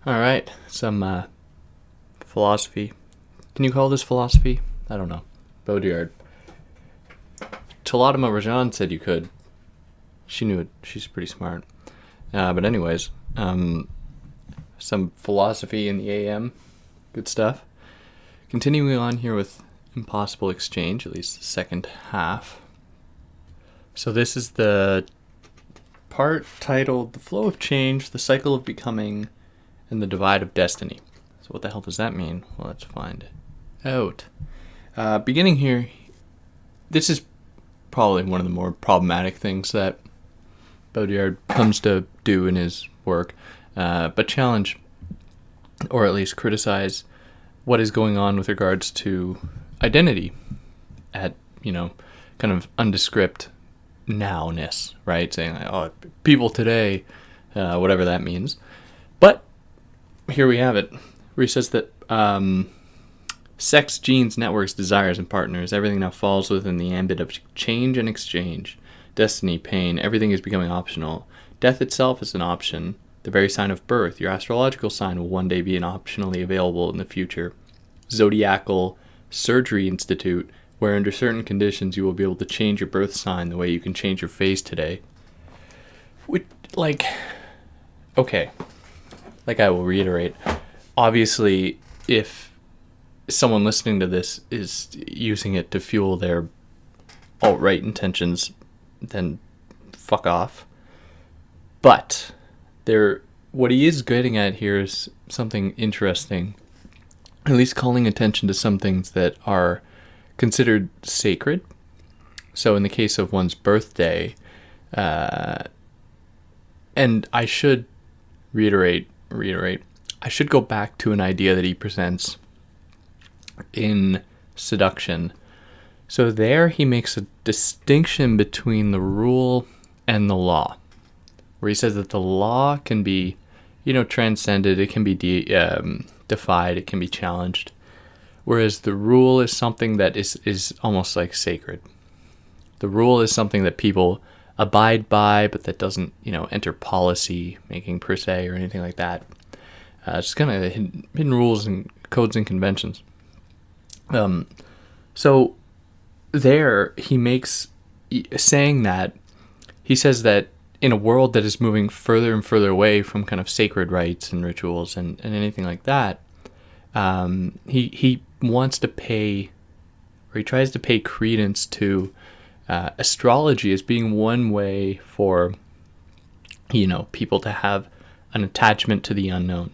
All right, some philosophy. Can you call this philosophy? I don't know. Baudrillard. Talatama Rajan said you could. She knew it. She's pretty smart. But anyways, some philosophy in the AM. Good stuff. Continuing on here with Impossible Exchange, at least the second half. So this is the part titled The Flow of Change, the Cycle of Becoming, and the Divide of Destiny. So what the hell does that mean? Well, let's find out. Beginning here, this is probably one of the more problematic things that Baudrillard comes to do in his work, but challenge, or at least criticize, what is going on with regards to identity at, kind of undescript nowness, right? Saying, people today, whatever that means. But here we have it, where he says that sex, genes, networks, desires, and partners, everything now falls within the ambit of change and exchange. Destiny, pain, everything is becoming optional. Death itself is an option. The very sign of birth, your astrological sign, will one day be optionally available in the future. Zodiacal Surgery Institute, where under certain conditions you will be able to change your birth sign the way you can change your face today. Okay. Like I will reiterate, obviously, if someone listening to this is using it to fuel their alt-right intentions, then fuck off. But what he is getting at here is something interesting, at least calling attention to some things that are considered sacred. So in the case of one's birthday, and I should reiterate, I should go back to an idea that he presents in Seduction. So there he makes a distinction between the rule and the law, where he says that the law can be, transcended, it can be defied, it can be challenged, whereas the rule is something that is almost like sacred. The rule is something that people abide by, but that doesn't, enter policy making per se or anything like that. It's kind of hidden rules and codes and conventions. So there he makes, saying that, he says that in a world that is moving further and further away from kind of sacred rites and rituals and anything like that, he wants to pay, or he tries to pay credence to astrology as being one way for, people to have an attachment to the unknown,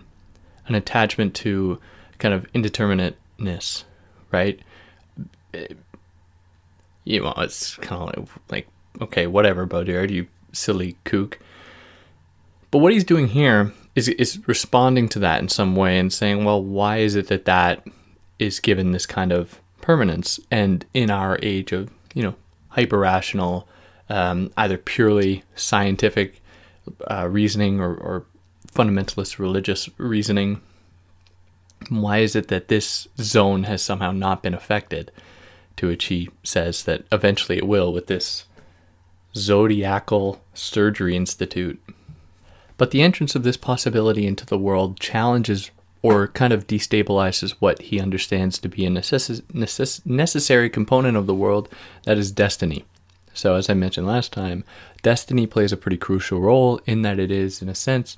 an attachment to kind of indeterminateness, right? It's kind of like, okay, whatever, Baudrillard, you silly kook. But what he's doing here is responding to that in some way and saying, well, why is it that is given this kind of permanence? And in our age of, hyper-rational, either purely scientific reasoning or fundamentalist religious reasoning, why is it that this zone has somehow not been affected? To which he says that eventually it will with this Zodiacal Surgery Institute. But the entrance of this possibility into the world challenges or kind of destabilizes what he understands to be a necessary component of the world, that is destiny. So as I mentioned last time, destiny plays a pretty crucial role in that it is, in a sense,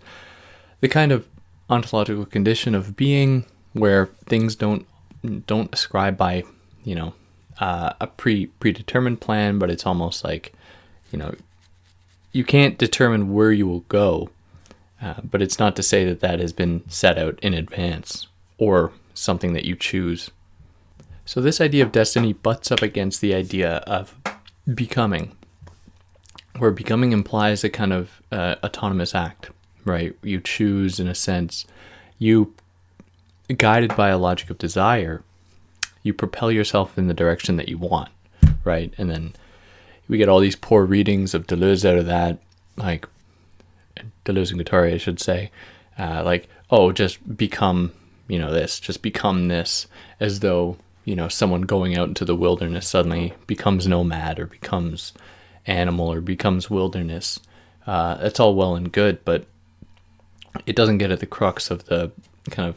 the kind of ontological condition of being where things don't ascribe by, a predetermined plan, but it's almost like, you can't determine where you will go, but it's not to say that has been set out in advance or something that you choose. So this idea of destiny butts up against the idea of becoming, where becoming implies a kind of autonomous act, right? You choose, in a sense, you, guided by a logic of desire, you propel yourself in the direction that you want, right? And then we get all these poor readings of Deleuze out of that, like Deleuze and Guattari, I should say, just become, just become this, as though someone going out into the wilderness suddenly becomes nomad or becomes animal or becomes wilderness. That's all well and good, but it doesn't get at the crux of the kind of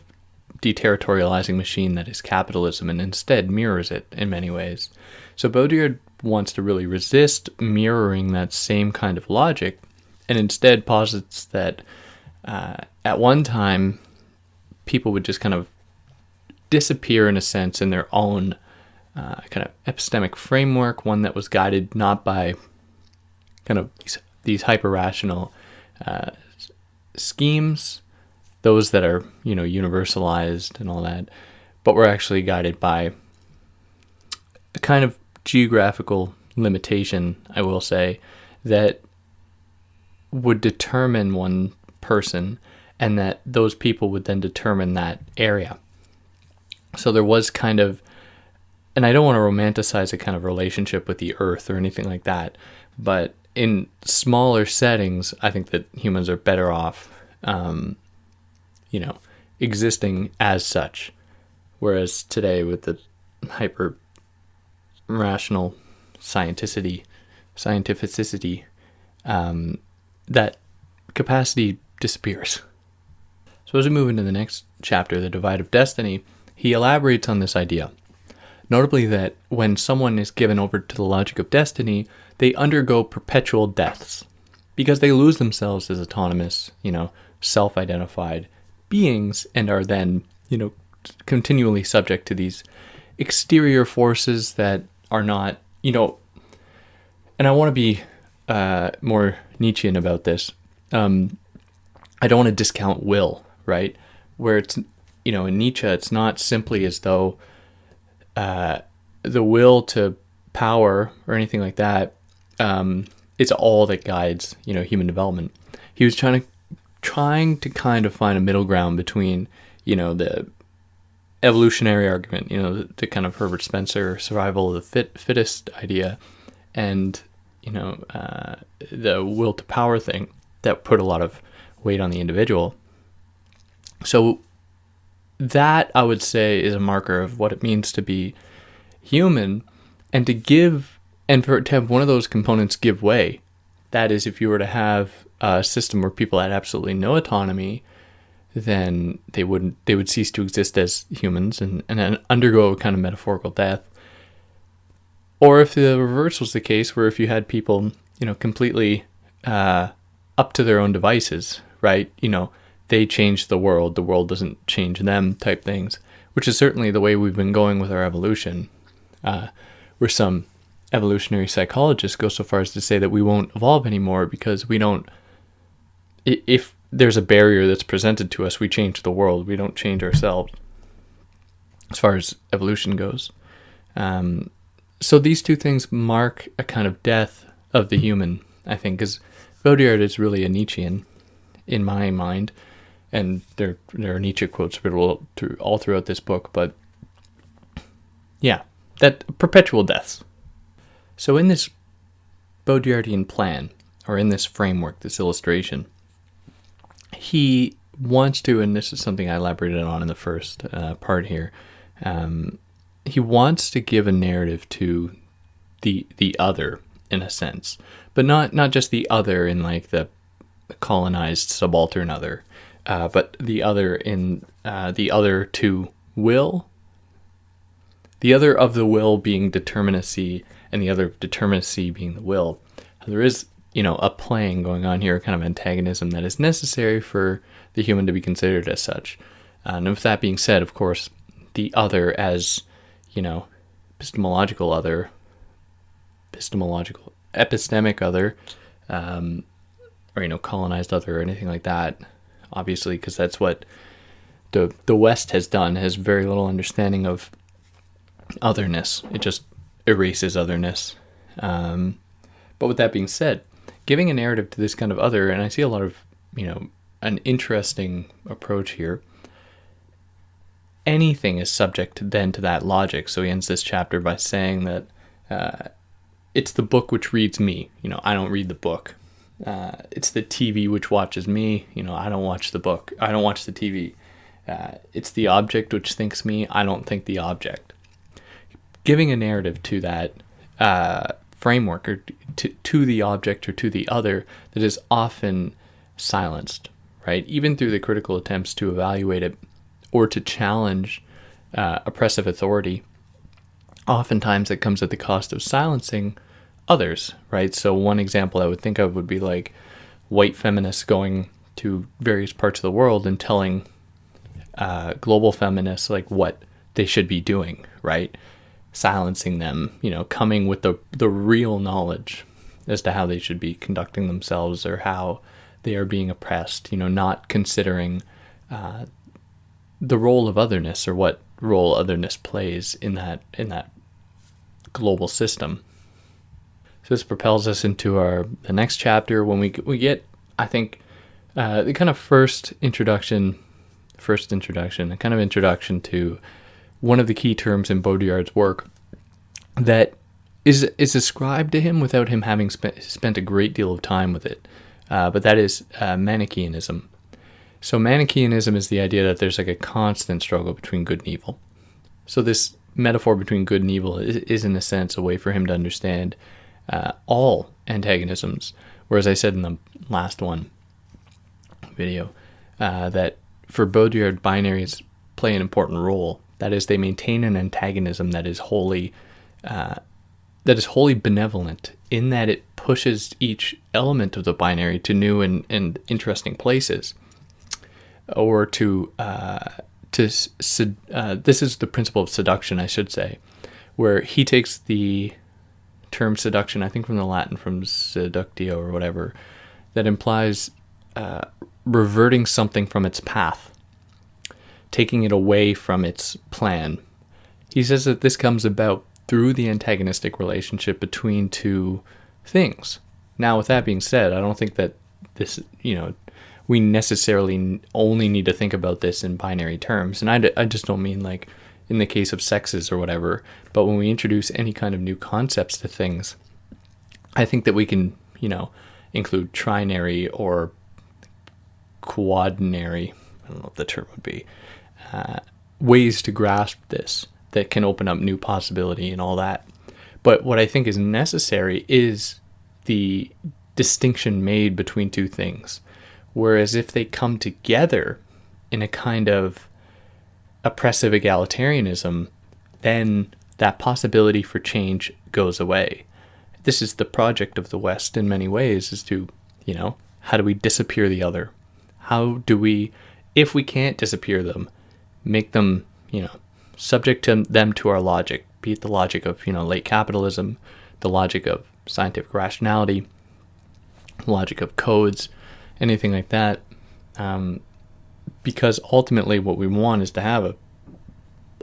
deterritorializing machine that is capitalism, and instead mirrors it in many ways. So Baudrillard wants to really resist mirroring that same kind of logic, and instead posits that at one time people would just kind of disappear in a sense in their own kind of epistemic framework, one that was guided not by kind of these hyper-rational schemes, those that are, universalized and all that, but were actually guided by a kind of geographical limitation, I will say, that would determine one person, and that those people would then determine that area. So there was kind of, and I don't want to romanticize a kind of relationship with the earth or anything like that, but in smaller settings, I think that humans are better off, existing as such. Whereas today, with the hyper rational scientificity, that capacity disappears. So as we move into the next chapter, The Divide of Destiny, he elaborates on this idea, notably that when someone is given over to the logic of destiny, they undergo perpetual deaths because they lose themselves as autonomous, self-identified beings, and are then, continually subject to these exterior forces that are not, and I want to be more Nietzschean about this. I don't want to discount will, right? Where it's, in Nietzsche, it's not simply as though the will to power or anything like that, it's all that guides, human development. He was trying to kind of find a middle ground between, the evolutionary argument, the kind of Herbert Spencer survival of the fittest idea, and, the will to power thing that put a lot of weight on the individual. So that, I would say, is a marker of what it means to be human, and to have one of those components give way. That is, if you were to have a system where people had absolutely no autonomy, then they would cease to exist as humans and undergo a kind of metaphorical death. Or if the reverse was the case, where if you had people, completely up to their own devices, right? They change the world doesn't change them type things, which is certainly the way we've been going with our evolution, where some evolutionary psychologists go so far as to say that we won't evolve anymore because we don't, if there's a barrier that's presented to us, we change the world, we don't change ourselves, as far as evolution goes. So these two things mark a kind of death of the human, I think, because Baudrillard is really a Nietzschean in my mind, and there are Nietzsche quotes all throughout this book, but yeah, that perpetual deaths. So in this Baudrillardian plan, or in this framework, this illustration, he wants to, and this is something I elaborated on in the first part here, he wants to give a narrative to the other, in a sense, but not just the other in like the colonized subaltern other, but the other in the other to will, the other of the will being determinacy, and the other of determinacy being the will. There is, a playing going on here, kind of antagonism that is necessary for the human to be considered as such. And with that being said, of course, the other as, epistemological other, epistemic other, or, colonized other, or anything like that, obviously, because that's what the West has done, has very little understanding of otherness. It just erases otherness. But with that being said, giving a narrative to this kind of other, and I see a lot of, an interesting approach here. Anything is subject then to that logic. So he ends this chapter by saying that it's the book which reads me. I don't read the book. It's the TV which watches me. I don't watch the book. I don't watch the TV. It's the object which thinks me. I don't think the object. giving a narrative to that framework, or to the object or to the other, that is often silenced, right? Even through the critical attempts to evaluate it or to challenge oppressive authority, oftentimes it comes at the cost of silencing others, right? So one example I would think of would be like white feminists going to various parts of the world and telling global feminists like what they should be doing, right? Silencing them, coming with the real knowledge as to how they should be conducting themselves or how they are being oppressed, not considering the role of otherness or what role otherness plays in that global system. So this propels us into the next chapter when we get, I think, the kind of first introduction, a kind of introduction to one of the key terms in Baudrillard's work that is ascribed to him without him having spent a great deal of time with it. But that is Manichaeanism. So Manichaeanism is the idea that there's like a constant struggle between good and evil. So this metaphor between good and evil is in a sense a way for him to understand all antagonisms. Whereas I said in the last video that for Baudrillard, binaries play an important role. That is, they maintain an antagonism that is wholly benevolent, in that it pushes each element of the binary to new and interesting places, or this is the principle of seduction, I should say, where he takes the term seduction, I think from the Latin, from seductio or whatever, that implies reverting something from its path, taking it away from its plan. He says that this comes about through the antagonistic relationship between two things. Now, with that being said, I don't think that this, we necessarily only need to think about this in binary terms. And I just don't mean like in the case of sexes or whatever, but when we introduce any kind of new concepts to things, I think that we can, include trinary or quadinary, I don't know what the term would be, ways to grasp this that can open up new possibility and all that. But what I think is necessary is the distinction made between two things. Whereas if they come together in a kind of oppressive egalitarianism, then that possibility for change goes away. This is the project of the West in many ways, is to, how do we disappear the other? How do we, if we can't disappear them, make them, subject to them to our logic, be it the logic of, late capitalism, the logic of scientific rationality, logic of codes, anything like that, because ultimately what we want is to have a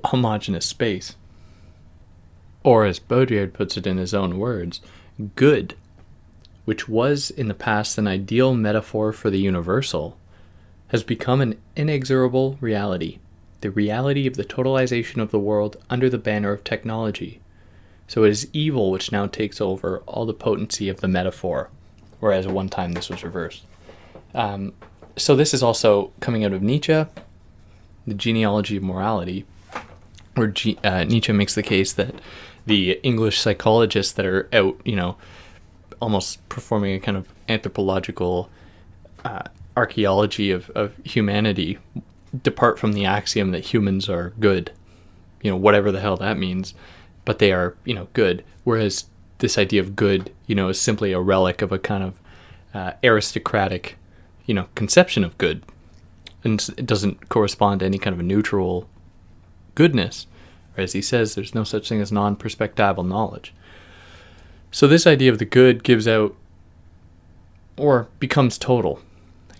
homogeneous space. Or as Baudrillard puts it in his own words, good, which was in the past an ideal metaphor for the universal, has become an inexorable reality, the reality of the totalization of the world under the banner of technology. So it is evil which now takes over all the potency of the metaphor, whereas at one time this was reversed. So this is also coming out of Nietzsche, the genealogy of morality, where Nietzsche makes the case that the English psychologists that are out, almost performing a kind of anthropological archaeology of humanity, depart from the axiom that humans are good, whatever the hell that means, but they are, good. Whereas this idea of good, is simply a relic of a kind of aristocratic, conception of good, and it doesn't correspond to any kind of a neutral goodness. Or as he says, there's no such thing as non-perspectival knowledge. So this idea of the good gives out, or becomes total,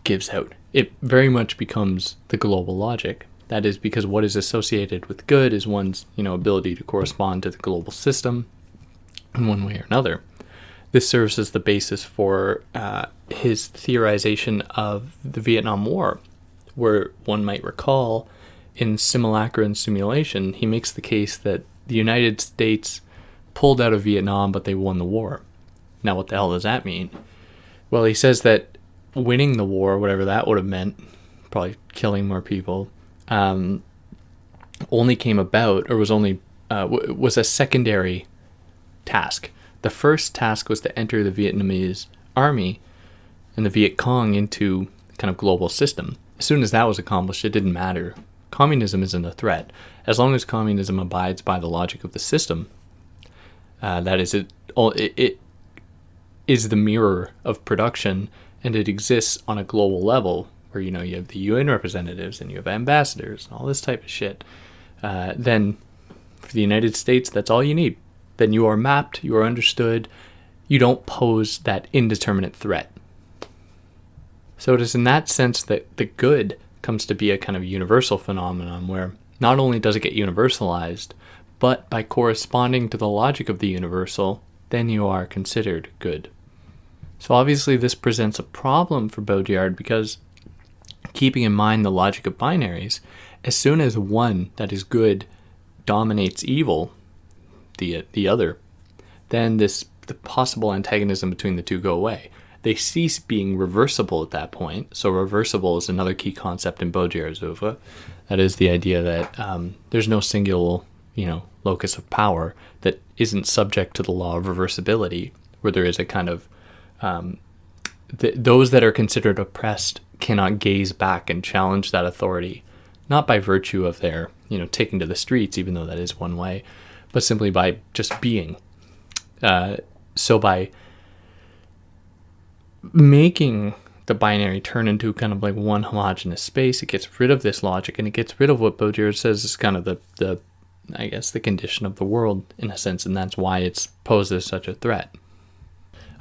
gives out. It very much becomes the global logic. That is because what is associated with good is one's, ability to correspond to the global system in one way or another. This serves as the basis for his theorization of the Vietnam War, where one might recall in Simulacra and Simulation, he makes the case that the United States pulled out of Vietnam, but they won the war. Now, what the hell does that mean? Well, he says that winning the war, whatever that would have meant, probably killing more people, only came about, or was only was a secondary task. The first task was to enter the Vietnamese army and the Viet Cong into kind of global system. As soon as that was accomplished, it didn't matter. Communism isn't a threat. As long as communism abides by the logic of the system, that is, it is the mirror of production, and it exists on a global level where, you have the UN representatives and you have ambassadors and all this type of shit. Then for the United States, that's all you need. Then you are mapped, you are understood, you don't pose that indeterminate threat. So it is in that sense that the good comes to be a kind of universal phenomenon where not only does it get universalized, but by corresponding to the logic of the universal, then you are considered good. So obviously this presents a problem for Baudrillard because, keeping in mind the logic of binaries, as soon as one that is good dominates evil, the other, then the possible antagonism between the two go away. They cease being reversible at that point. So reversible is another key concept in Baudrillard's oeuvre. That is the idea that there's no singular, locus of power that isn't subject to the law of reversibility, where there is a kind of those that are considered oppressed cannot gaze back and challenge that authority, not by virtue of their, taking to the streets, even though that is one way, but simply by just being. So by making the binary turn into kind of like one homogeneous space, it gets rid of this logic, and it gets rid of what Baudrillard says is kind of the condition of the world in a sense, and that's why it's posed as such a threat.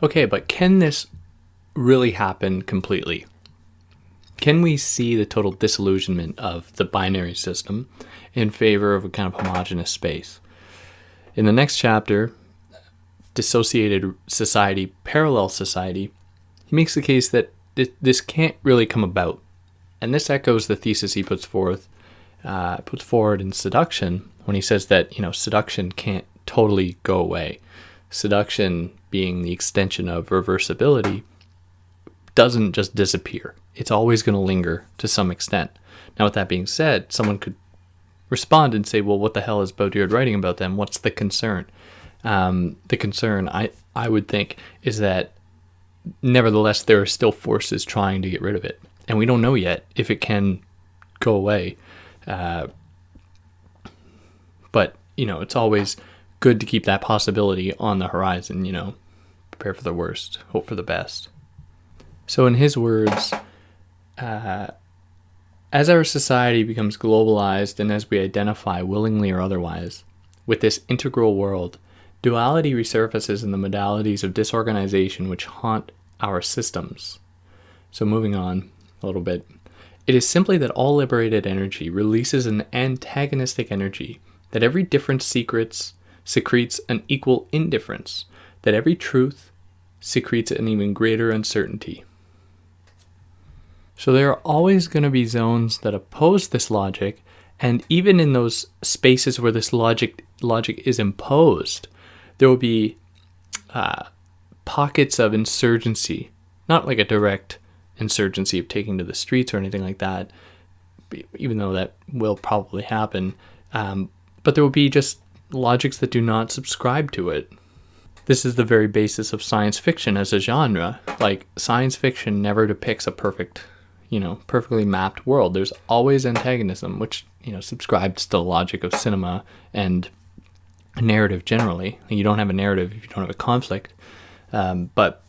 Okay, but can this really happen completely? Can we see the total disillusionment of the binary system in favor of a kind of homogeneous space? In the next chapter, Dissociated Society, Parallel Society, he makes the case that this can't really come about. And this echoes the thesis he puts forward in Seduction, when he says that, seduction can't totally go away. Seduction, being the extension of reversibility, doesn't just disappear. It's always going to linger to some extent. Now, with that being said, someone could respond and say, well, what the hell is Baudrillard writing about then? What's the concern? The concern, I would think, is that nevertheless, there are still forces trying to get rid of it. And we don't know yet if it can go away. But, it's always good to keep that possibility on the horizon, prepare for the worst, hope for the best. So in his words, as our society becomes globalized and as we identify willingly or otherwise with this integral world, duality resurfaces in the modalities of disorganization which haunt our systems. So moving on a little bit, it is simply that all liberated energy releases an antagonistic energy, that every difference secretes an equal indifference, that every truth secretes an even greater uncertainty. So there are always going to be zones that oppose this logic, and even in those spaces where this logic is imposed, there will be pockets of insurgency, not like a direct insurgency of taking to the streets or anything like that, even though that will probably happen, but there will be just logics that do not subscribe to it. This is the very basis of science fiction as a genre. Like, science fiction never depicts a perfectly mapped world. There's always antagonism, which, subscribes to the logic of cinema and a narrative generally. You don't have a narrative if you don't have a conflict. But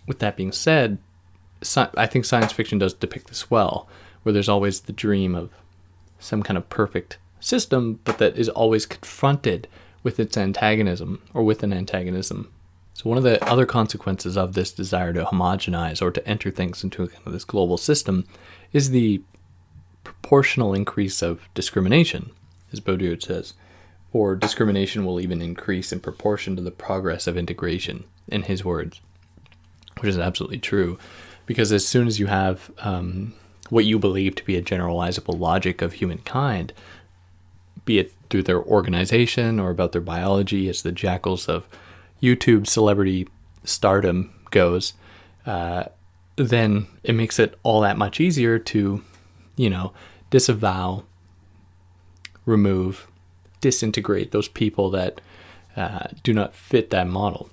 with that being said, I think science fiction does depict this well, where there's always the dream of some kind of perfect system, but that is always confronted with its antagonism, or with an antagonism. So one of the other consequences of this desire to homogenize or to enter things into kind of this global system is the proportional increase of discrimination, as Baudrillard says, or discrimination will even increase in proportion to the progress of integration, in his words, which is absolutely true, because as soon as you have what you believe to be a generalizable logic of humankind, be it through their organization or about their biology, as the jackals of YouTube celebrity stardom goes, then it makes it all that much easier to, disavow, remove, disintegrate those people that do not fit that model.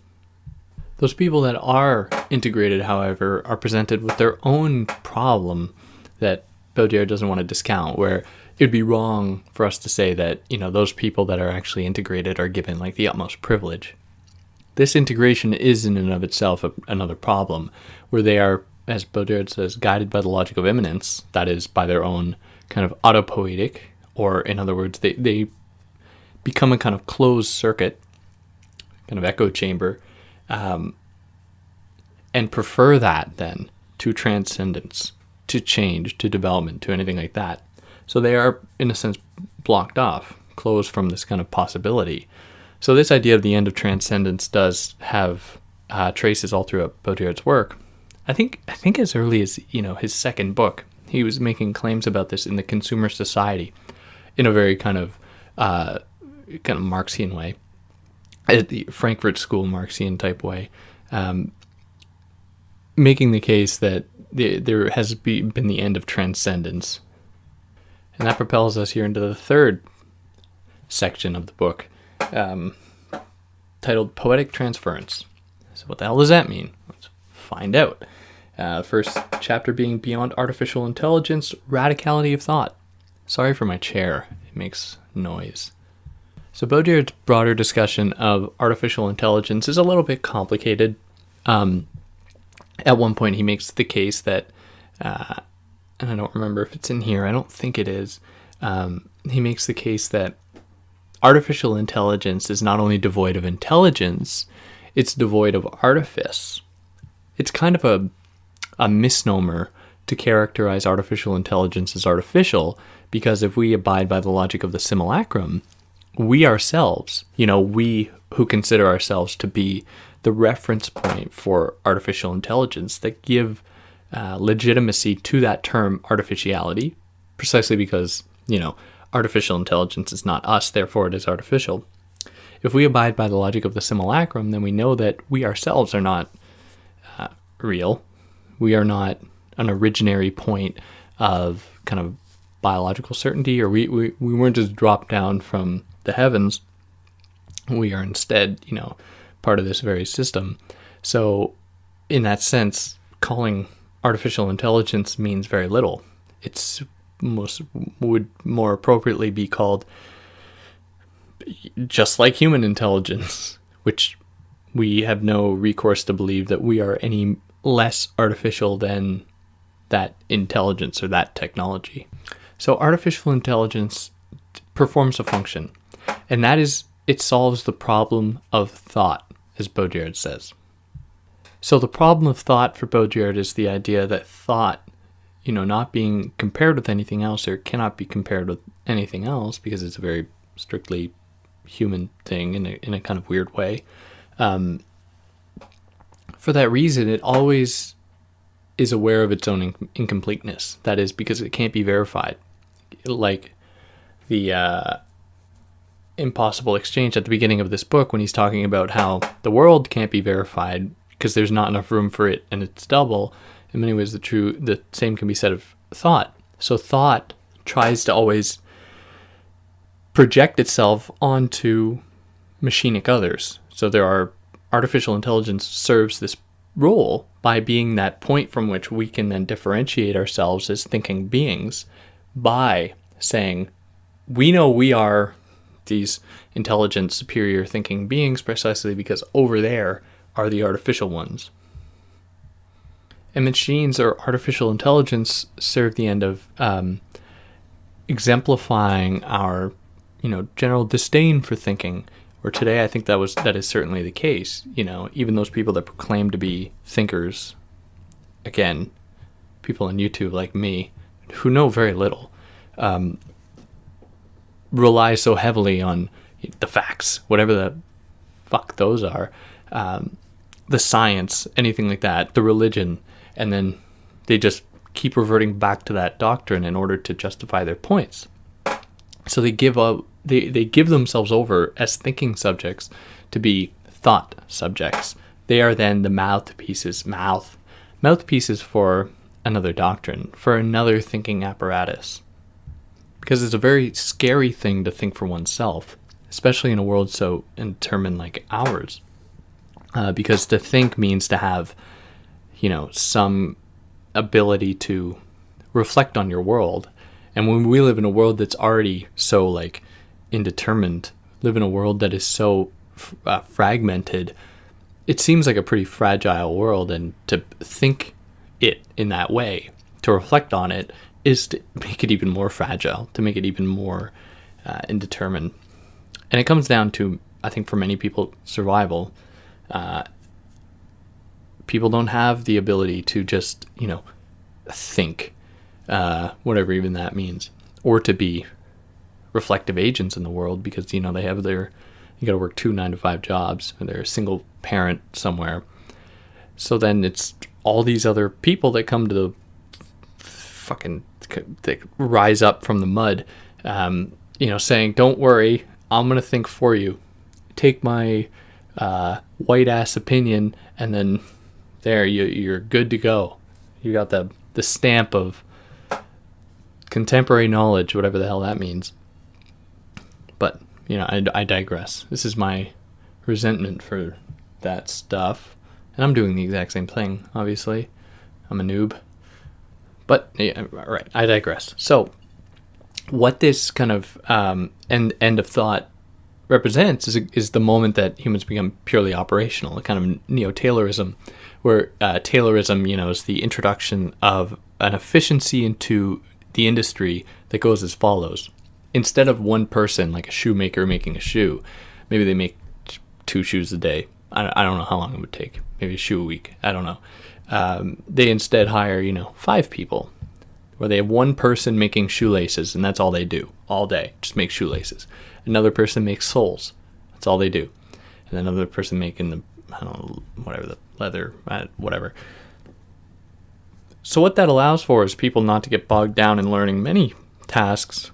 Those people that are integrated, however, are presented with their own problem that Baudrillard doesn't want to discount, where it'd be wrong for us to say that, those people that are actually integrated are given like the utmost privilege. This integration is in and of itself another problem, where they are, as Baudrillard says, guided by the logic of immanence, that is, by their own kind of autopoietic, or in other words, they become a kind of closed circuit, kind of echo chamber, and prefer that then to transcendence, to change, to development, to anything like that. So they are, in a sense, blocked off, closed from this kind of possibility. So this idea of the end of transcendence does have traces all throughout Baudrillard's work. I think as early as his second book, he was making claims about this in the Consumer Society, in a very kind of Marxian way, the Frankfurt School Marxian type way, making the case that there has been the end of transcendence. And that propels us here into the third section of the book, titled Poetic Transference. So what the hell does that mean? Let's find out. First chapter being Beyond Artificial Intelligence, Radicality of Thought. Sorry for my chair, it makes noise. So Baudrillard's broader discussion of artificial intelligence is a little bit complicated. At one point he makes the case that, and I don't remember if it's in here, I don't think it is, he makes the case that artificial intelligence is not only devoid of intelligence, it's devoid of artifice. It's kind of a misnomer to characterize artificial intelligence as artificial, because if we abide by the logic of the simulacrum, we ourselves, we who consider ourselves to be the reference point for artificial intelligence, that give legitimacy to that term artificiality, precisely because, artificial intelligence is not us, therefore it is artificial. If we abide by the logic of the simulacrum, then we know that we ourselves are not real. We are not an originary point of kind of biological certainty, or we weren't just dropped down from the heavens. We are instead, part of this very system. So in that sense, calling artificial intelligence means very little. It's would more appropriately be called just like human intelligence, which we have no recourse to believe that we are any less artificial than that intelligence or that technology. So artificial intelligence performs a function, and that is, it solves the problem of thought, as Baudrillard says. So the problem of thought for Baudrillard is the idea that thought, not being compared with anything else, or cannot be compared with anything else, because it's a very strictly human thing in a kind of weird way. For that reason, it always is aware of its own incompleteness. That is, because it can't be verified. Like the impossible exchange at the beginning of this book, when he's talking about how the world can't be verified because there's not enough room for it and it's double. In many ways, the same can be said of thought. So thought tries to always project itself onto machinic others. So artificial intelligence serves this role by being that point from which we can then differentiate ourselves as thinking beings, by saying, we know we are these intelligent, superior thinking beings precisely because over there are the artificial ones. And machines or artificial intelligence serve the end of exemplifying our, general disdain for thinking. Or today, I think that is certainly the case. Even those people that proclaim to be thinkers, again, people on YouTube like me, who know very little, rely so heavily on the facts, whatever the fuck those are, the science, anything like that, the religion, and then they just keep reverting back to that doctrine in order to justify their points. So they give themselves over as thinking subjects to be thought subjects. They are then the mouthpieces for another doctrine, for another thinking apparatus. because it's a very scary thing to think for oneself, especially in a world so indeterminate like ours. Because to think means to have, some ability to reflect on your world. And when we live in a world that's already so like indeterminate, live in a world that is so fragmented, it seems like a pretty fragile world. And to think it in that way, to reflect on it, is to make it even more fragile, to make it even more indeterminate. And it comes down to, I think for many people, survival. People don't have the ability to just, think, whatever even that means, or to be reflective agents in the world, because, they have you got to work 2 9-to-5 jobs, and they're a single parent somewhere. So then it's all these other people that come to the they rise up from the mud, saying, don't worry, I'm going to think for you. Take my white ass opinion, and then there you're good to go. You got the stamp of contemporary knowledge, whatever the hell that means. But I digress. This is my resentment for that stuff, and I'm doing the exact same thing. Obviously, I'm a noob. But yeah, right, I digress. So, what this kind of end of thought represents is the moment that humans become purely operational, a kind of neo-Taylorism, where Taylorism, is the introduction of an efficiency into the industry that goes as follows. Instead of one person, like a shoemaker making a shoe, maybe they make 2 shoes a day. I don't know how long it would take. Maybe a shoe a week. I don't know. They instead hire, 5 people, where they have one person making shoelaces, and that's all they do all day, just make shoelaces. Another person makes soles, that's all they do. And another person making the, the leather, whatever. So what that allows for is people not to get bogged down in learning many tasks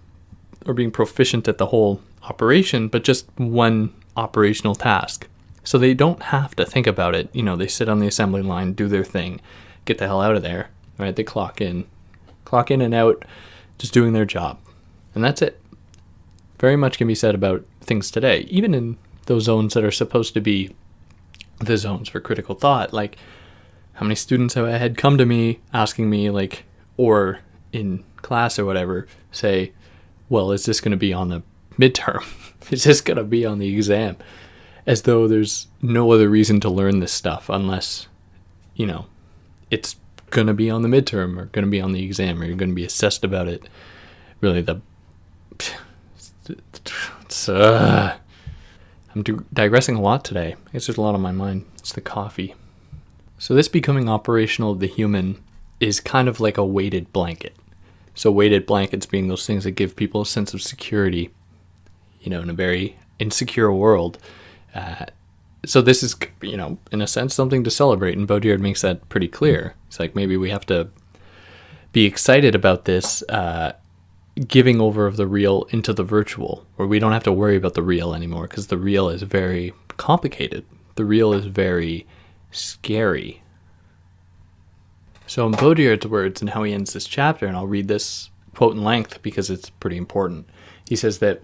or being proficient at the whole operation, but just one operational task. So they don't have to think about it. They sit on the assembly line, do their thing, get the hell out of there, right? They clock in and out, just doing their job. And that's it. Very much can be said about things today, even in those zones that are supposed to be the zones for critical thought. Like, how many students have I had come to me asking me, like, or in class or whatever, say, well, is this going to be on the midterm? Is this going to be on the exam? As though there's no other reason to learn this stuff unless, it's going to be on the midterm or going to be on the exam, or you're going to be assessed about it. Really, I'm digressing a lot today. I guess there's a lot on my mind. It's the coffee. So this becoming operational of the human is kind of like a weighted blanket. So weighted blankets being those things that give people a sense of security, in a very insecure world. So this is, in a sense, something to celebrate, and Baudrillard makes that pretty clear. It's like, maybe we have to be excited about this giving over of the real into the virtual, where we don't have to worry about the real anymore, because the real is very complicated. The real is very scary. So in Baudrillard's words and how he ends this chapter, and I'll read this quote in length because it's pretty important. He says that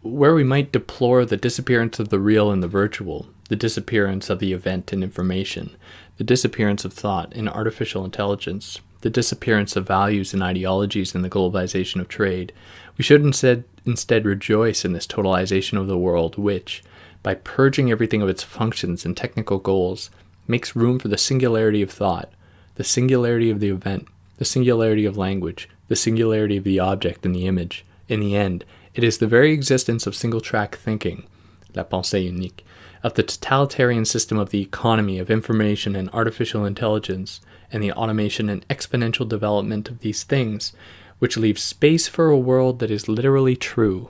where we might deplore the disappearance of the real and the virtual, the disappearance of the event and information, the disappearance of thought and artificial intelligence, the disappearance of values and ideologies in the globalization of trade, we should instead rejoice in this totalization of the world which, by purging everything of its functions and technical goals, makes room for the singularity of thought, the singularity of the event, the singularity of language, the singularity of the object and the image. In the end, it is the very existence of single-track thinking, la pensée unique, of the totalitarian system of the economy of information and artificial intelligence, and the automation and exponential development of these things, which leaves space for a world that is literally true.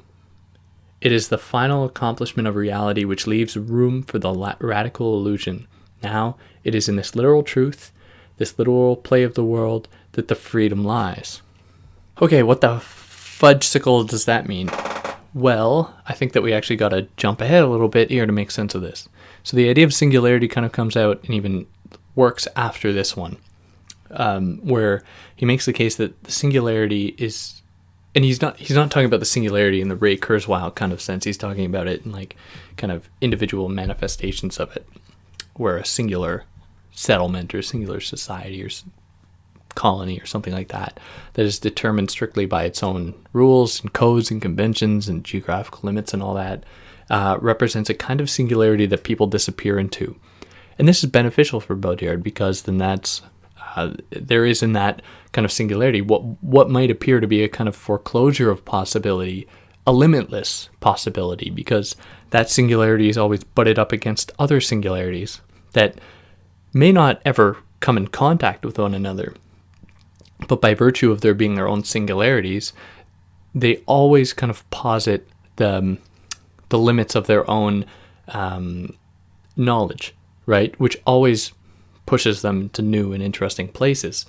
It is the final accomplishment of reality which leaves room for the radical illusion. Now, it is in this literal truth, this literal play of the world, that the freedom lies. Okay, what the fudgesicle does that mean? Well, I think that we actually got to jump ahead a little bit here to make sense of this. So the idea of singularity kind of comes out and even works after this one, where he makes the case that the singularity is and he's not talking about the singularity in the Ray Kurzweil kind of sense. He's talking about it in like kind of individual manifestations of it, where a singular settlement or singular society or colony or something like that is determined strictly by its own rules and codes and conventions and geographical limits and all that, represents a kind of singularity that people disappear into. And this is beneficial for Baudrillard, because then there is in that kind of singularity what might appear to be a kind of foreclosure of possibility, a limitless possibility, because that singularity is always butted up against other singularities that may not ever come in contact with one another. But by virtue of there being their own singularities, they always kind of posit the limits of their own knowledge, right? Which always pushes them to new and interesting places.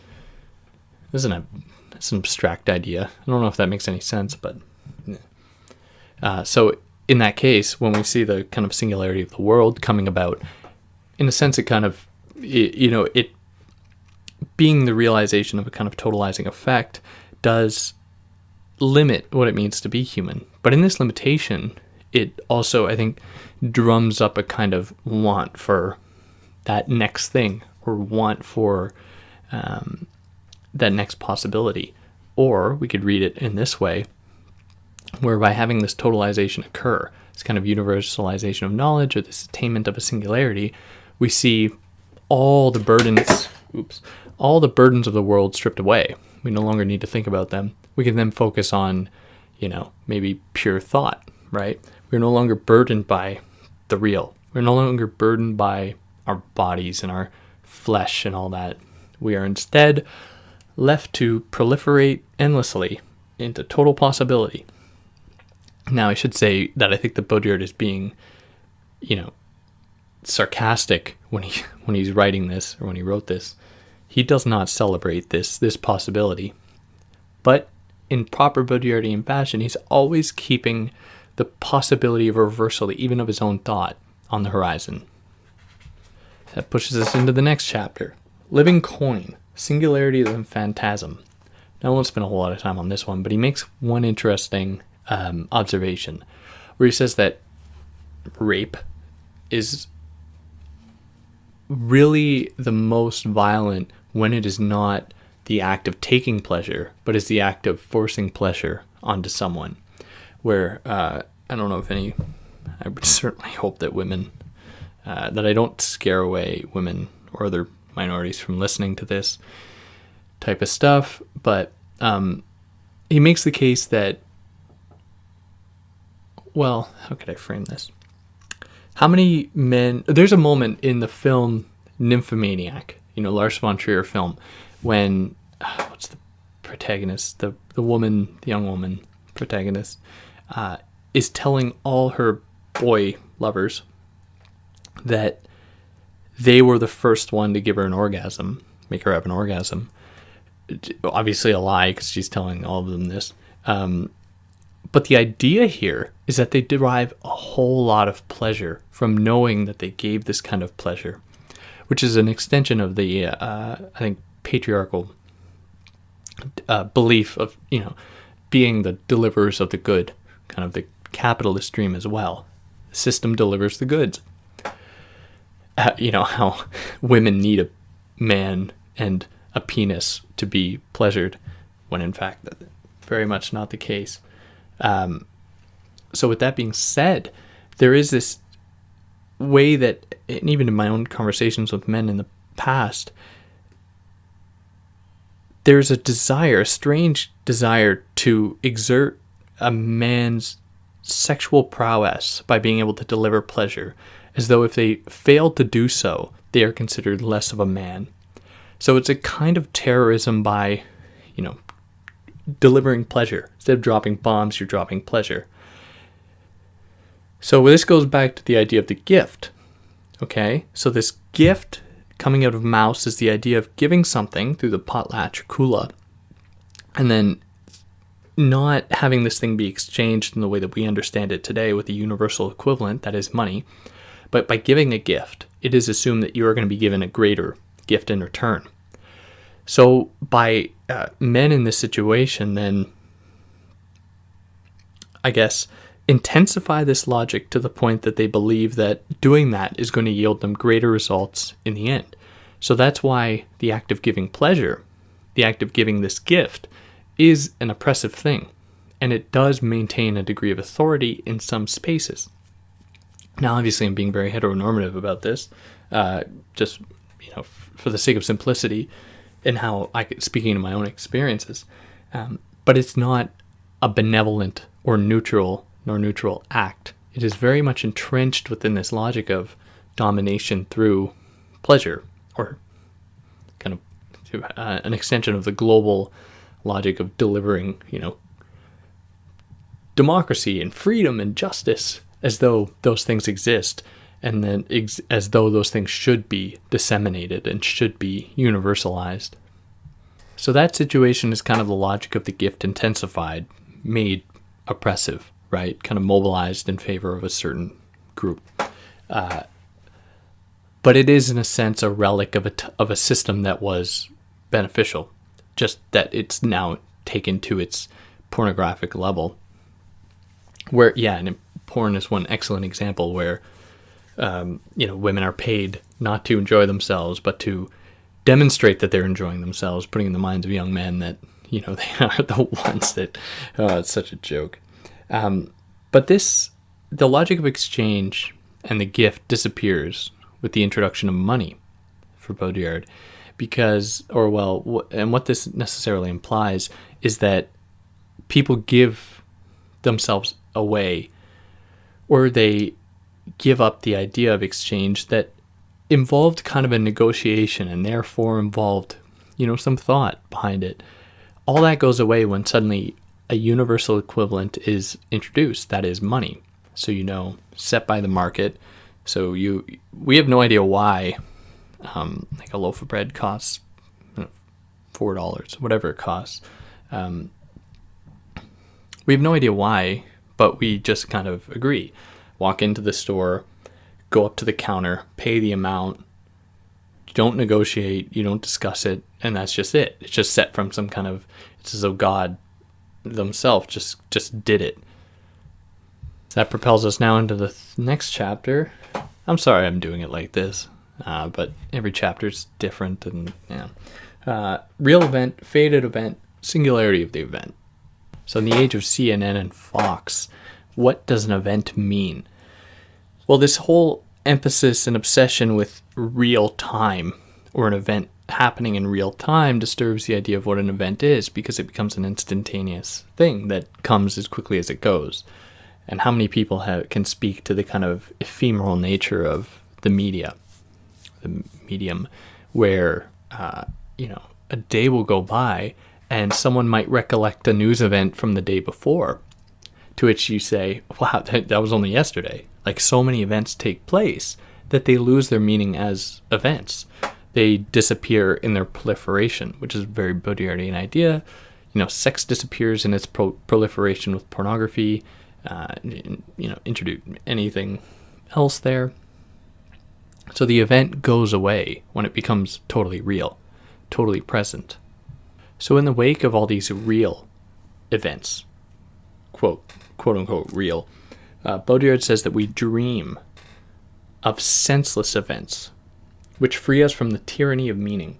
It's an abstract idea. I don't know if that makes any sense, but so in that case, when we see the kind of singularity of the world coming about, in a sense, it kind of, it being the realization of a kind of totalizing effect does limit what it means to be human. But in this limitation, it also, I think, drums up a kind of want for that next thing, or want for that next possibility. Or we could read it in this way, where by having this totalization occur, this kind of universalization of knowledge, or this attainment of a singularity, we see all the burdens of the world stripped away. We no longer need to think about them. We can then focus on, maybe pure thought, right? We're no longer burdened by the real. We're no longer burdened by our bodies and our flesh and all that. We are instead left to proliferate endlessly into total possibility. Now, I should say that I think that Baudrillard is being, sarcastic when he's writing this, or when he wrote this. He does not celebrate this possibility. But in proper Baudrillardian fashion, he's always keeping the possibility of a reversal, even of his own thought, on the horizon. That pushes us into the next chapter. Living coin, singularity and phantasm. Now, I won't spend a whole lot of time on this one, but he makes one interesting observation, where he says that rape is really the most violent when it is not the act of taking pleasure, but is the act of forcing pleasure onto someone. Where, I don't know if I would certainly hope that women, that I don't scare away women or other minorities from listening to this type of stuff, but he makes the case that, well, how could I frame this? How many men... There's a moment in the film Nymphomaniac, Lars von Trier film, when... what's the protagonist? The young woman protagonist, is telling all her boy lovers that they were the first one to give her an orgasm, make her have an orgasm. Obviously a lie, because she's telling all of them this. But the idea here is that they derive a whole lot of pleasure from knowing that they gave this kind of pleasure, which is an extension of the, I think, patriarchal belief of, being the deliverers of the good, kind of the capitalist dream as well. The system delivers the goods. How women need a man and a penis to be pleasured, when in fact that's very much not the case. So with that being said, there is this way that, and even in my own conversations with men in the past, there's a strange desire to exert a man's sexual prowess by being able to deliver pleasure, as though if they fail to do so, they are considered less of a man. So it's a kind of terrorism by, delivering pleasure. Instead of dropping bombs, you're dropping pleasure. So this goes back to the idea of the gift. Okay? So this gift coming out of Maus is the idea of giving something through the potlatch or kula, and then not having this thing be exchanged in the way that we understand it today with the universal equivalent, that is money. But by giving a gift, it is assumed that you are going to be given a greater gift in return. So by men in this situation then I guess, intensify this logic to the point that they believe that doing that is going to yield them greater results in the end. So that's why the act of giving pleasure, the act of giving this gift, is an oppressive thing. And it does maintain a degree of authority in some spaces. Now, obviously, I'm being very heteronormative about this, just for the sake of simplicity, and how speaking to my own experiences. But it's not a benevolent or neutral act. It is very much entrenched within this logic of domination through pleasure, or kind of an extension of the global logic of delivering, democracy and freedom and justice, as though those things exist, and then as though those things should be disseminated and should be universalized. So that situation is kind of the logic of the gift intensified, made oppressive, right? Kind of mobilized in favor of a certain group. But it is, in a sense, a relic of a system that was beneficial, just that it's now taken to its pornographic level. Where, and porn is one excellent example where, women are paid not to enjoy themselves, but to demonstrate that they're enjoying themselves, putting in the minds of young men that, they are the ones that, it's such a joke. But the logic of exchange and the gift disappears with the introduction of money for Baudrillard, and what this necessarily implies is that people give themselves away, or they give up the idea of exchange that involved kind of a negotiation and therefore involved, some thought behind it. All that goes away when suddenly a universal equivalent is introduced, that is money. So, set by the market. So we have no idea why, like a loaf of bread costs $4, whatever it costs. We have no idea why, but we just kind of agree. Walk into the store, go up to the counter, pay the amount. You don't negotiate, you don't discuss it, and that's just it. It's just set from some kind of, it's as though God themselves just did it. That propels us now into the next chapter. I'm sorry I'm doing it like this, but every chapter is different. And real event, faded event, singularity of the event. So in the age of CNN and Fox, what does an event mean? Well, this whole emphasis and obsession with real time, or an event happening in real time, disturbs the idea of what an event is, because it becomes an instantaneous thing that comes as quickly as it goes. And how many people can speak to the kind of ephemeral nature of the medium, where, a day will go by and someone might recollect a news event from the day before, to which you say, wow, that was only yesterday. Like, so many events take place that they lose their meaning as events. They disappear in their proliferation, which is a very Baudrillardian idea. Sex disappears in its proliferation with pornography. Introduce anything else there. So the event goes away when it becomes totally real, totally present. So in the wake of all these real events, quote unquote real, Baudrillard says that we dream of senseless events, which free us from the tyranny of meaning,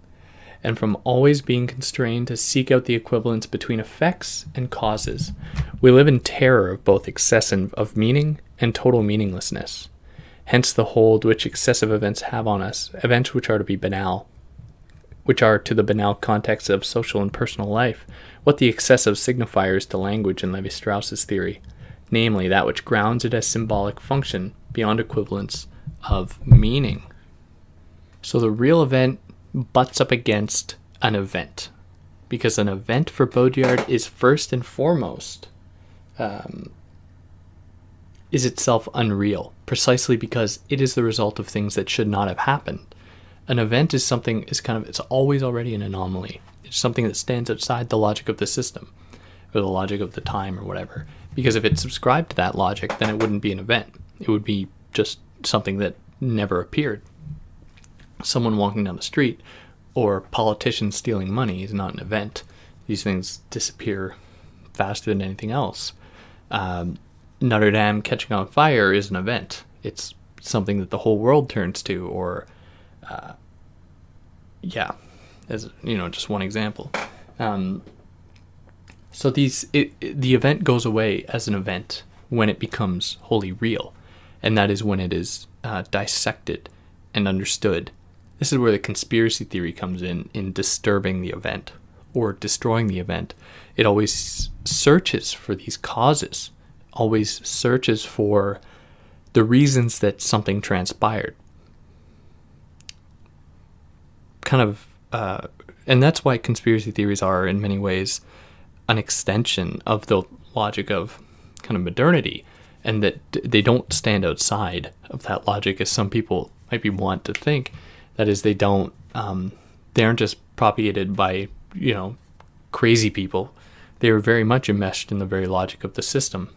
and from always being constrained to seek out the equivalence between effects and causes. We live in terror of both excess of meaning and total meaninglessness. Hence the hold which excessive events have on us, events which are to the banal context of social and personal life, what the excessive signifiers to language in Levi-Strauss's theory, namely that which grounds it as symbolic function beyond equivalence of meaning. So the real event butts up against an event, because an event for Baudrillard is first and foremost is itself unreal, precisely because it is the result of things that should not have happened. An event is it's always already an anomaly. It's something that stands outside the logic of the system, or the logic of the time, or whatever. Because if it subscribed to that logic, then it wouldn't be an event. It would be just something that never appeared. Someone walking down the street, or politicians stealing money, is not an event. These things disappear faster than anything else. Notre Dame catching on fire is an event. It's something that the whole world turns to, or as just one example. So the event goes away as an event when it becomes wholly real, and that is when it is dissected and understood. This is where the conspiracy theory comes in disturbing the event or destroying the event. It always searches for these causes, always searches for the reasons that something transpired. And that's why conspiracy theories are in many ways an extension of the logic of kind of modernity, and that they don't stand outside of that logic as some people might be want to think. That is, they aren't just propagated by crazy people. They are very much enmeshed in the very logic of the system.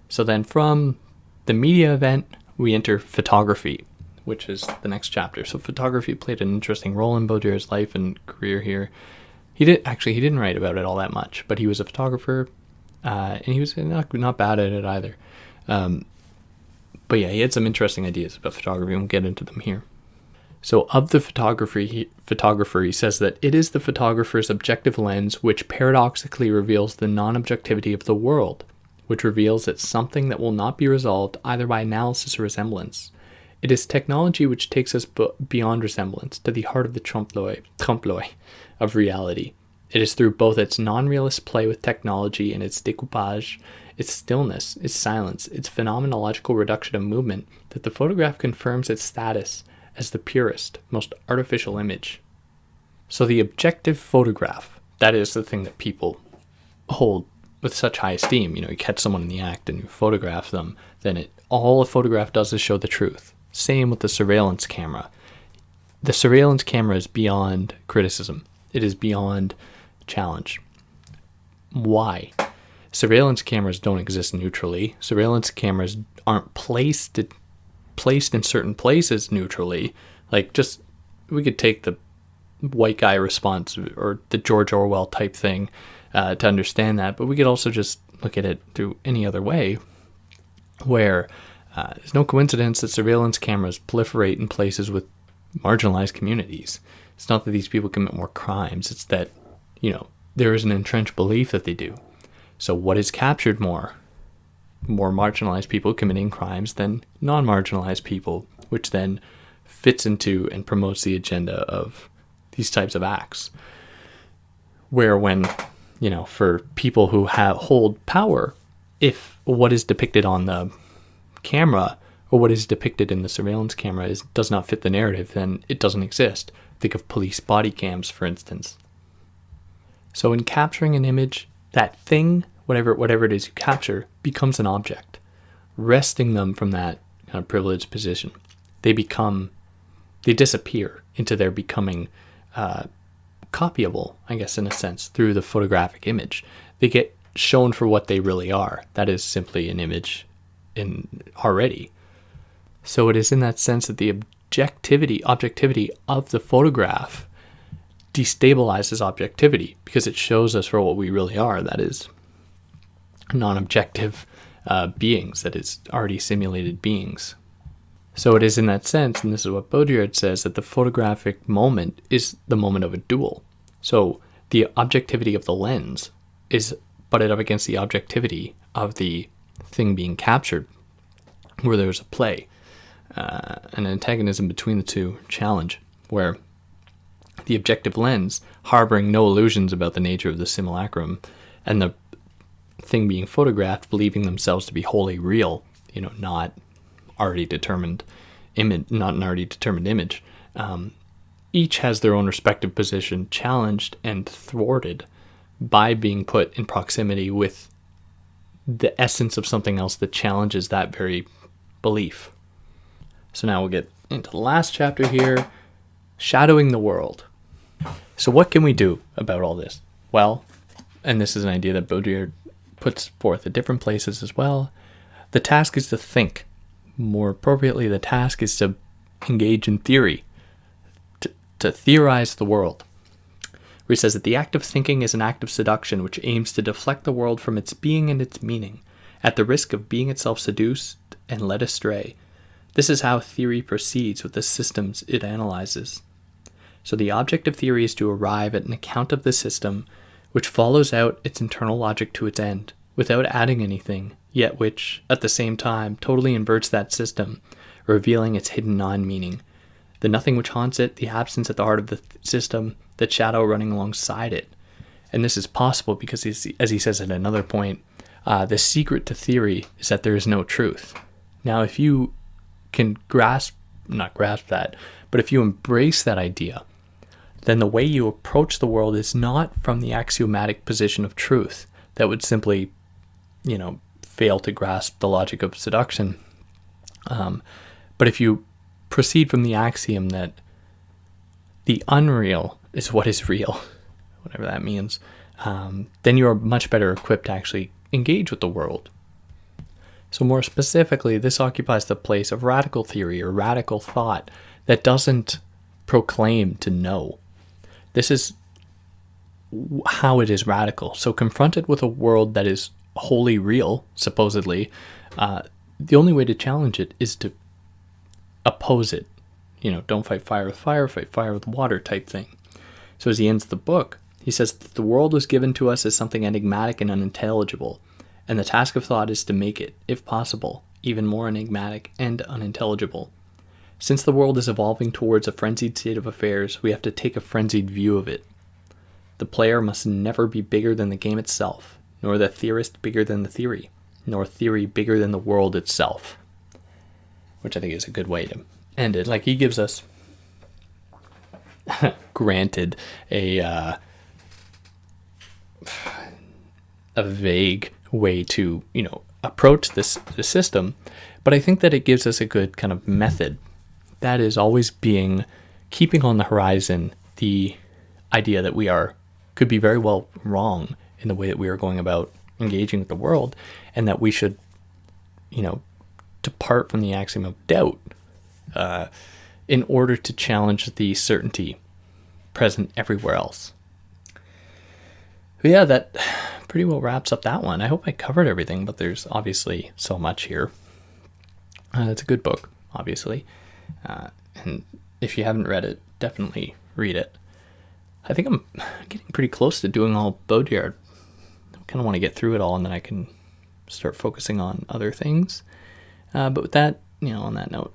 So then from the media event, we enter photography, which is the next chapter. So photography played an interesting role in Baudrillard's life and career here. He didn't write about it all that much, but he was a photographer, and he was not bad at it either. But yeah, he had some interesting ideas about photography, and we'll get into them here. So of the photographer, he says that it is the photographer's objective lens which paradoxically reveals the non-objectivity of the world, which reveals it's something that will not be resolved either by analysis or resemblance. It is technology which takes us beyond resemblance to the heart of the trompe-l'oeil of reality. It is through both its non-realist play with technology and its découpage, its stillness, its silence, its phenomenological reduction of movement, that the photograph confirms its status as the purest, most artificial image. So the objective photograph, that is the thing that people hold with such high esteem. You catch someone in the act and you photograph them, then all a photograph does is show the truth. Same with the surveillance camera. The surveillance camera is beyond criticism. It is beyond challenge. Why? Surveillance cameras don't exist neutrally. Surveillance cameras aren't placed in certain places neutrally. We could take the white guy response or the George Orwell type thing to understand that, but we could also just look at it through any other way, where there's no coincidence that surveillance cameras proliferate in places with marginalized communities. It's not that these people commit more crimes, it's that there is an entrenched belief that they do. So what is captured more? More marginalized people committing crimes than non-marginalized people, which then fits into and promotes the agenda of these types of acts. Where when, for people who hold power, if what is depicted on the camera or what is depicted in the surveillance camera does not fit the narrative, then it doesn't exist. Think of police body cams, for instance. So in capturing an image, that thing, whatever it is you capture, becomes an object, wresting them from that kind of privileged position. They disappear into their becoming copyable, I guess, in a sense, through the photographic image. They get shown for what they really are. That is simply an image already. So it is in that sense that the objectivity of the photograph destabilizes objectivity, because it shows us for what we really are. That is non-objective beings, that is already simulated beings. So it is in that sense, and this is what Baudrillard says, that the photographic moment is the moment of a duel. So the objectivity of the lens is butted up against the objectivity of the thing being captured, where there's a play, an antagonism between the two challenge, where the objective lens, harboring no illusions about the nature of the simulacrum, and the thing being photographed believing themselves to be wholly real, not already determined image, not an already determined image. Each has their own respective position challenged and thwarted by being put in proximity with the essence of something else that challenges that very belief. So now we'll get into the last chapter here, shadowing the world. So what can we do about all this? Well, and this is an idea that Baudrillard puts forth at different places as well, the task is to think. More appropriately, the task is to engage in theory, to theorize the world. where he says that the act of thinking is an act of seduction which aims to deflect the world from its being and its meaning, at the risk of being itself seduced and led astray. This is how theory proceeds with the systems it analyzes. So the object of theory is to arrive at an account of the system which follows out its internal logic to its end, without adding anything, yet which, at the same time, totally inverts that system, revealing its hidden non-meaning, the nothing which haunts it, the absence at the heart of the system, the shadow running alongside it. And this is possible because, as he says at another point, the secret to theory is that there is no truth. Now, if you can not grasp that, but if you embrace that idea, then the way you approach the world is not from the axiomatic position of truth that would simply, fail to grasp the logic of seduction. But if you proceed from the axiom that the unreal is what is real, whatever that means, then you are much better equipped to actually engage with the world. So more specifically, this occupies the place of radical theory or radical thought that doesn't proclaim to know. This is how it is radical. So confronted with a world that is wholly real, supposedly, the only way to challenge it is to oppose it. Don't fight fire with fire, fight fire with water type thing. So as he ends the book, he says that the world was given to us as something enigmatic and unintelligible, and the task of thought is to make it, if possible, even more enigmatic and unintelligible. Since the world is evolving towards a frenzied state of affairs, we have to take a frenzied view of it. The player must never be bigger than the game itself, nor the theorist bigger than the theory, nor theory bigger than the world itself. Which I think is a good way to end it. Like, he gives us, granted, a vague way to, approach the system, but I think that it gives us a good kind of method. That is always keeping on the horizon the idea that we could be very well wrong in the way that we are going about engaging with the world, and that we should, depart from the axiom of doubt in order to challenge the certainty present everywhere else. But yeah, that pretty well wraps up that one. I hope I covered everything, but there's obviously so much here. It's a good book, obviously. And if you haven't read it, definitely read it. I think I'm getting pretty close to doing all Baudrillard. I kind of want to get through it all, and then I can start focusing on other things. But with that, on that note,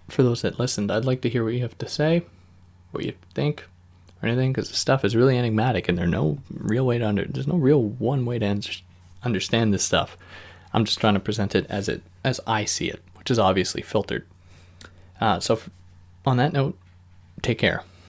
for those that listened, I'd like to hear what you have to say, what you think, or anything, because the stuff is really enigmatic, and there's no real one way to understand this stuff. I'm just trying to present it as I see it, which is obviously filtered. So on that note, take care.